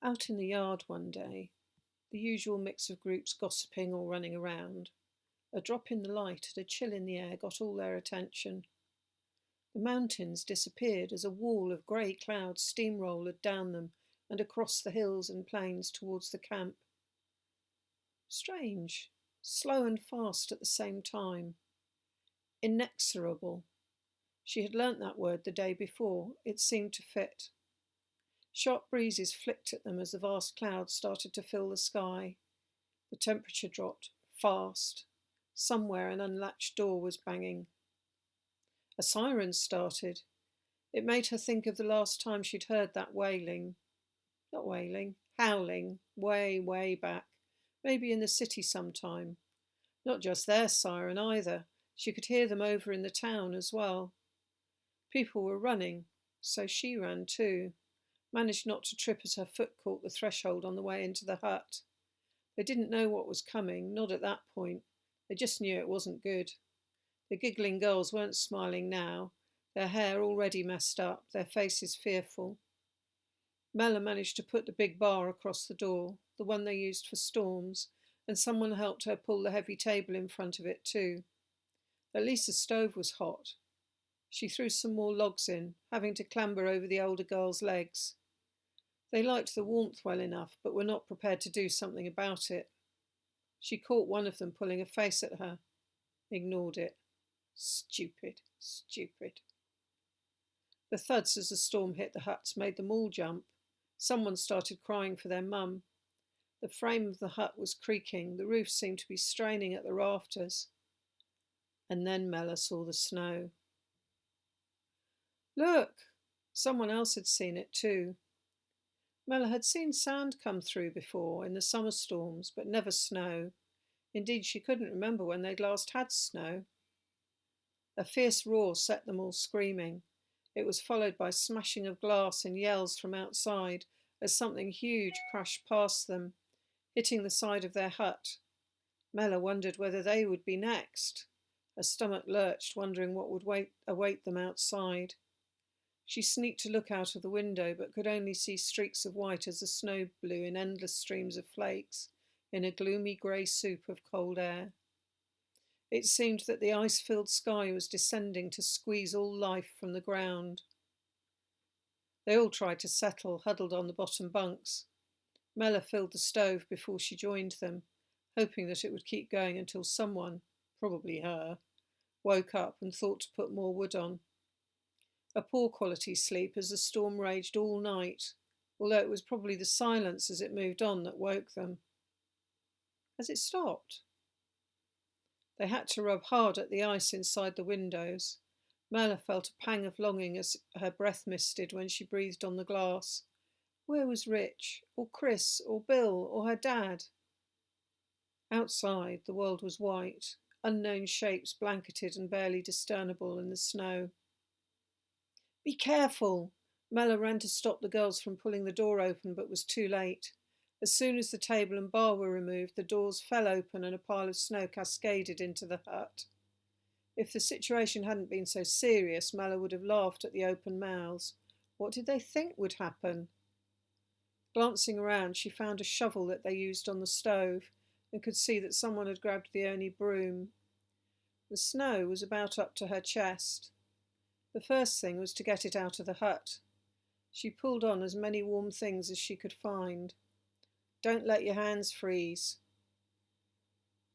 Out in the yard one day, the usual mix of groups gossiping or running around, a drop in the light and a chill in the air got all their attention. The mountains disappeared as a wall of grey clouds steamrolled down them and across the hills and plains towards the camp. Strange, slow and fast at the same time. Inexorable. She had learnt that word the day before. It seemed to fit. Sharp breezes flicked at them as the vast clouds started to fill the sky. The temperature dropped, fast. Somewhere an unlatched door was banging. A siren started. It made her think of the last time she'd heard that wailing. Not wailing, howling, way, way back. Maybe in the city sometime. Not just their siren either. She could hear them over in the town as well. People were running, so she ran too. Managed not to trip as her foot caught the threshold on the way into the hut. They didn't know what was coming, not at that point. They just knew it wasn't good. The giggling girls weren't smiling now, their hair already messed up, their faces fearful. Mella managed to put the big bar across the door, the one they used for storms, and someone helped her pull the heavy table in front of it too. At least the stove was hot. She threw some more logs in, having to clamber over the older girl's legs. They liked the warmth well enough, but were not prepared to do something about it. She caught one of them pulling a face at her. Ignored it. Stupid, stupid. The thuds as the storm hit the huts made them all jump. Someone started crying for their mum. The frame of the hut was creaking, the roof seemed to be straining at the rafters. And then Mella saw the snow. Look! Someone else had seen it too. Mella had seen sand come through before in the summer storms, but never snow. Indeed, she couldn't remember when they'd last had snow. A fierce roar set them all screaming. It was followed by smashing of glass and yells from outside as something huge crashed past them, hitting the side of their hut. Mella wondered whether they would be next. Her stomach lurched, wondering what would await them outside. She sneaked to look out of the window, but could only see streaks of white as the snow blew in endless streams of flakes in a gloomy grey soup of cold air. It seemed that the ice-filled sky was descending to squeeze all life from the ground. They all tried to settle, huddled on the bottom bunks. Mella filled the stove before she joined them, hoping that it would keep going until someone, probably her, woke up and thought to put more wood on. A poor quality sleep as the storm raged all night, although it was probably the silence as it moved on that woke them. Has it stopped? They had to rub hard at the ice inside the windows. Mella felt a pang of longing as her breath misted when she breathed on the glass. Where was Rich, or Chris, or Bill, or her dad? Outside, the world was white, unknown shapes blanketed and barely discernible in the snow. Be careful! Mella ran to stop the girls from pulling the door open, but was too late. As soon as the table and bar were removed, the doors fell open and a pile of snow cascaded into the hut. If the situation hadn't been so serious, Mella would have laughed at the open mouths. What did they think would happen? Glancing around, she found a shovel that they used on the stove and could see that someone had grabbed the only broom. The snow was about up to her chest. The first thing was to get it out of the hut. She pulled on as many warm things as she could find. Don't let your hands freeze.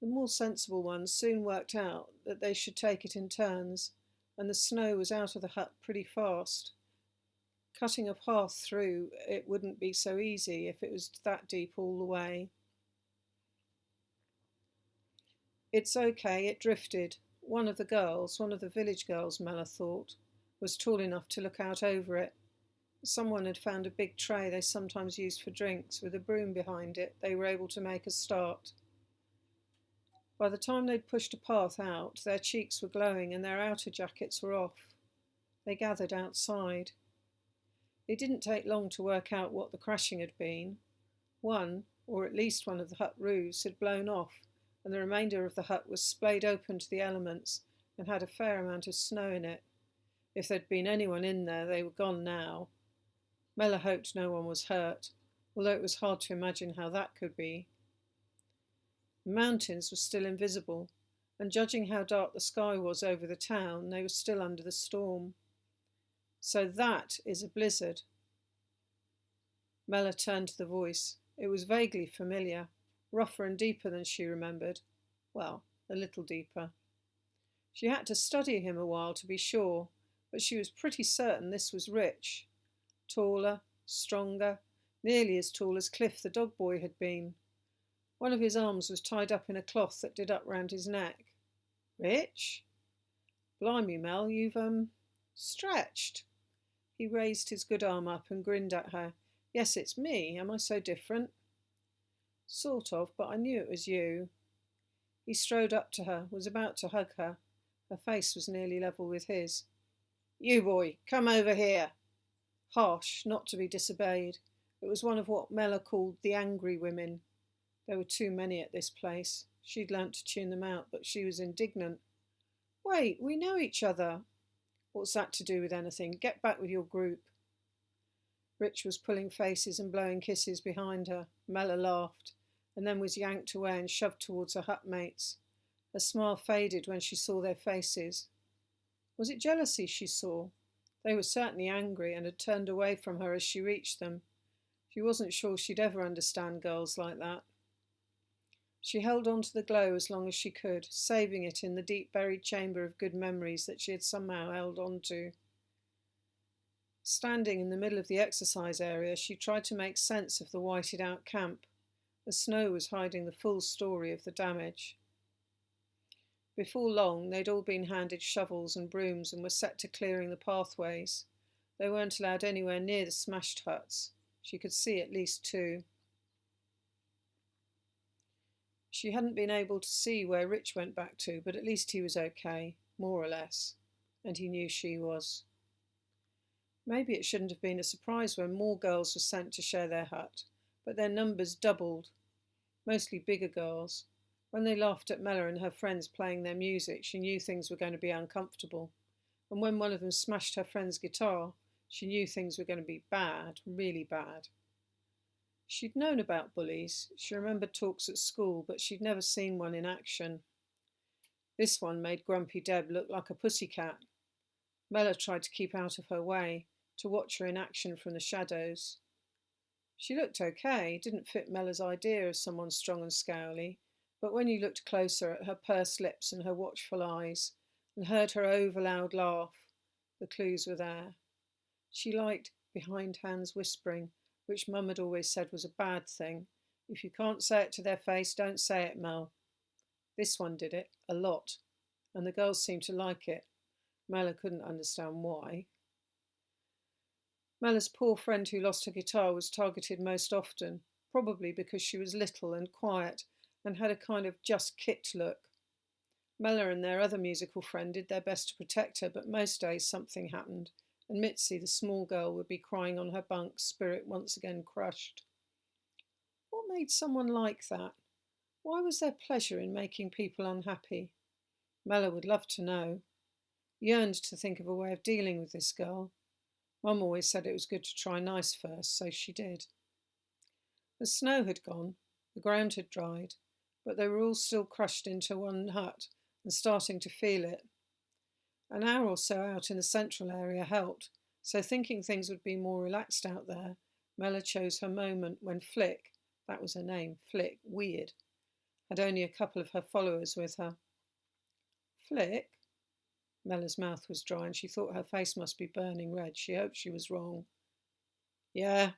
The more sensible ones soon worked out that they should take it in turns, and the snow was out of the hut pretty fast. Cutting a path through it wouldn't be so easy if it was that deep all the way. It's okay, it drifted. One of the village girls, Mella thought, was tall enough to look out over it. Someone had found a big tray they sometimes used for drinks. With a broom behind it, they were able to make a start. By the time they'd pushed a path out, their cheeks were glowing and their outer jackets were off. They gathered outside. It didn't take long to work out what the crashing had been. One, or at least one of the hut roofs, had blown off, and the remainder of the hut was splayed open to the elements and had a fair amount of snow in it. If there'd been anyone in there, they were gone now. Mella hoped no one was hurt. although it was hard to imagine how that could be. The mountains were still invisible, and judging how dark the sky was over the town, they were still under the storm. So that is a blizzard. Mella turned to the voice. It was vaguely familiar, rougher and deeper than she remembered. Well, a little deeper. She had to study him a while to be sure, but she was pretty certain this was Rich. Taller, stronger, nearly as tall as Cliff the dog boy had been. One of his arms was tied up in a cloth that did up round his neck. Rich? Blimey, Mel, you've, stretched. He raised his good arm up and grinned at her. Yes, it's me. Am I so different? Sort of, but I knew it was you. He strode up to her, was about to hug her. Her face was nearly level with his. You boy, come over here. Harsh, not to be disobeyed. It was one of what Mella called the angry women. There were too many at this place. She'd learnt to tune them out, but she was indignant. Wait, we know each other. What's that to do with anything? Get back with your group. Rich was pulling faces and blowing kisses behind her. Mella laughed, and then was yanked away and shoved towards her hut mates. Her smile faded when she saw their faces. Was it jealousy she saw? They were certainly angry and had turned away from her as she reached them. She wasn't sure she'd ever understand girls like that. She held on to the glow as long as she could, saving it in the deep-buried chamber of good memories that she had somehow held on to. Standing in the middle of the exercise area, she tried to make sense of the whited-out camp. The snow was hiding the full story of the damage. Before long, they'd all been handed shovels and brooms and were set to clearing the pathways. They weren't allowed anywhere near the smashed huts. She could see at least 2. She hadn't been able to see where Rich went back to, but at least he was okay, more or less, and he knew she was. Maybe it shouldn't have been a surprise when more girls were sent to share their hut, but their numbers doubled, mostly bigger girls. When they laughed at Mella and her friends playing their music, she knew things were going to be uncomfortable, and when one of them smashed her friend's guitar, she knew things were going to be bad, really bad. She'd known about bullies. She remembered talks at school, but she'd never seen one in action. This one made Grumpy Deb look like a pussycat. Mella tried to keep out of her way, to watch her in action from the shadows. She looked okay, didn't fit Mella's idea of someone strong and scowly, but when you looked closer at her pursed lips and her watchful eyes, and heard her over-loud laugh, the clues were there. She liked behindhand whispering, which Mum had always said was a bad thing. If you can't say it to their face, don't say it, Mel. This one did it, a lot, and the girls seemed to like it. Mella couldn't understand why. Mella's poor friend who lost her guitar was targeted most often, probably because she was little and quiet and had a kind of just kicked look. Mella and their other musical friend did their best to protect her, but most days something happened, and Mitzi, the small girl, would be crying on her bunk, spirit once again crushed. What made someone like that? Why was there pleasure in making people unhappy? Mella would love to know. Yearned to think of a way of dealing with this girl. Mum always said it was good to try nice first, so she did. The snow had gone, the ground had dried, but they were all still crushed into one hut and starting to feel it. An hour or so out in the central area helped, so thinking things would be more relaxed out there, Mella chose her moment when Flick, that was her name, Flick, weird, had only a couple of her followers with her. Flick? Mella's mouth was dry and she thought her face must be burning red. She hoped she was wrong. Yeah.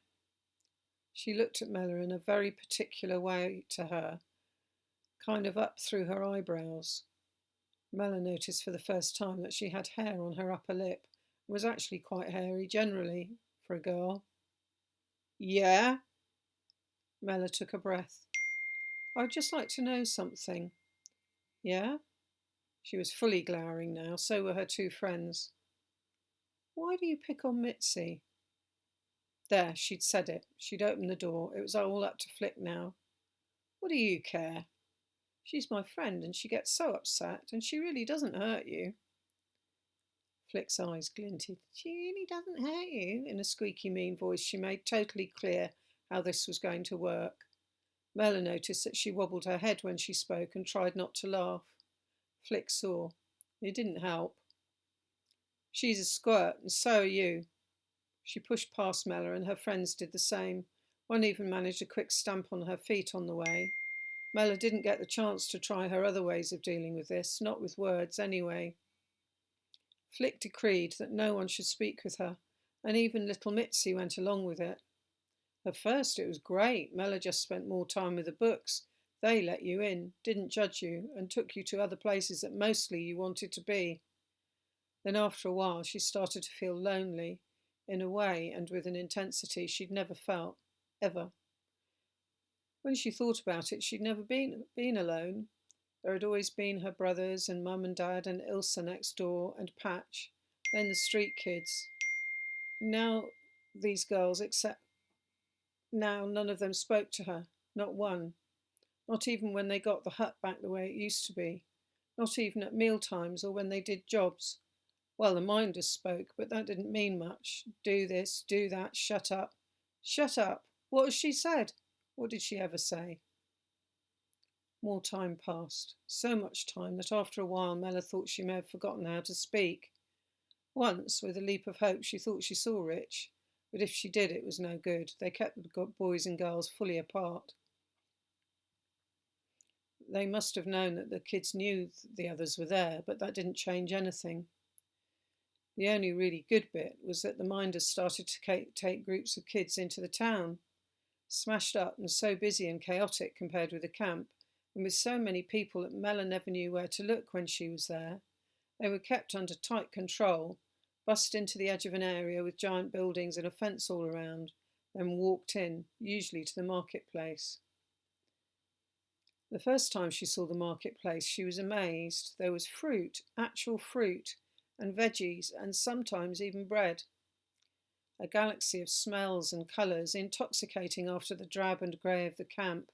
She looked at Mella in a very particular way to her, kind of up through her eyebrows. Mella noticed for the first time that she had hair on her upper lip and was actually quite hairy generally for a girl. Yeah? Mella took a breath. I'd just like to know something. Yeah? She was fully glowering now, so were her 2 friends. Why do you pick on Mitzi? There, she'd said it. She'd opened the door. It was all up to Flick now. What do you care? She's my friend and she gets so upset, and she really doesn't hurt you. Flick's eyes glinted. She really doesn't hurt you, in a squeaky mean voice she made totally clear how this was going to work. Mella noticed that she wobbled her head when she spoke and tried not to laugh. Flick saw. It didn't help. She's a squirt, and so are you. She pushed past Mella, and her friends did the same. One even managed a quick stamp on her feet on the way. Mella didn't get the chance to try her other ways of dealing with this, not with words anyway. Flick decreed that no one should speak with her, and even little Mitzi went along with it. At first it was great. Mella just spent more time with the books. They let you in, didn't judge you, and took you to other places that mostly you wanted to be. Then after a while she started to feel lonely, in a way and with an intensity she'd never felt, ever. When she thought about it, she'd never been alone. There had always been her brothers and Mum and Dad and Ilsa next door and Patch, then the street kids. Now these girls, except now none of them spoke to her, not one. Not even when they got the hut back the way it used to be. Not even at meal times or when they did jobs. Well, the minders spoke, but that didn't mean much. Do this, do that, shut up. Shut up! What has she said? What did she ever say? More time passed. So much time that after a while Mella thought she may have forgotten how to speak. Once, with a leap of hope, she thought she saw Rich, but if she did, it was no good. They kept the boys and girls fully apart. They must have known that the kids knew the others were there, but that didn't change anything. The only really good bit was that the minders started to take groups of kids into the town. Smashed up and so busy and chaotic compared with the camp, and with so many people that Mella never knew where to look when she was there. They were kept under tight control, bussed into the edge of an area with giant buildings and a fence all around, then walked in, usually to the marketplace. The first time she saw the marketplace, she was amazed. There was fruit, actual fruit, and veggies, and sometimes even bread. A galaxy of smells and colours, intoxicating after the drab and grey of the camp.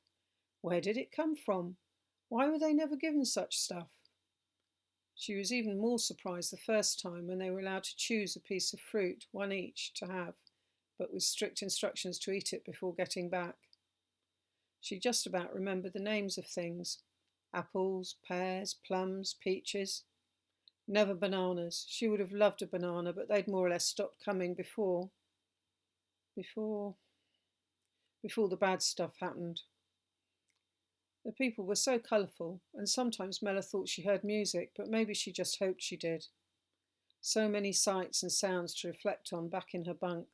Where did it come from? Why were they never given such stuff? She was even more surprised the first time when they were allowed to choose a piece of fruit, one each, to have, but with strict instructions to eat it before getting back. She just about remembered the names of things. Apples, pears, plums, peaches. Never bananas. She would have loved a banana, but they'd more or less stopped coming before the bad stuff happened. The people were so colourful, and sometimes Mella thought she heard music, but maybe she just hoped she did. So many sights and sounds to reflect on back in her bunk.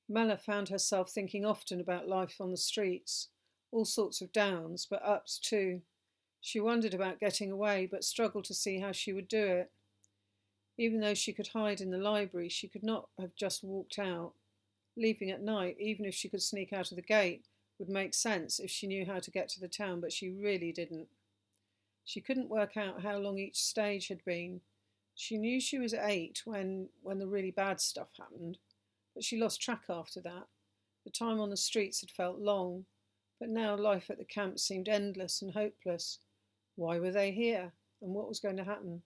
Mella found herself thinking often about life on the streets, all sorts of downs, but ups too. She wondered about getting away, but struggled to see how she would do it. Even though she could hide in the library, she could not have just walked out. Leaving at night, even if she could sneak out of the gate, would make sense if she knew how to get to the town, but she really didn't. She couldn't work out how long each stage had been. She knew she was 8 when the really bad stuff happened, but she lost track after that. The time on the streets had felt long, but now life at the camp seemed endless and hopeless. Why were they here, and what was going to happen?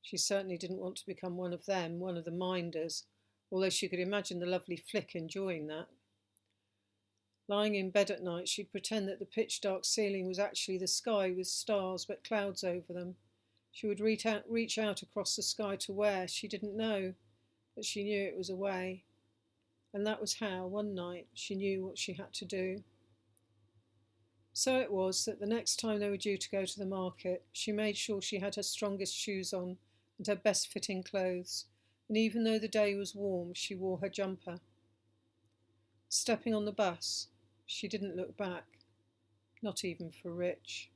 She certainly didn't want to become one of them, one of the minders, although she could imagine the lovely Flick enjoying that. Lying in bed at night, she'd pretend that the pitch-dark ceiling was actually the sky with stars but clouds over them. She would reach out across the sky to where, she didn't know, but she knew it was away. And that was how, one night, she knew what she had to do. So it was that the next time they were due to go to the market, she made sure she had her strongest shoes on and her best-fitting clothes, and even though the day was warm, she wore her jumper. Stepping on the bus, she didn't look back, not even for Rich.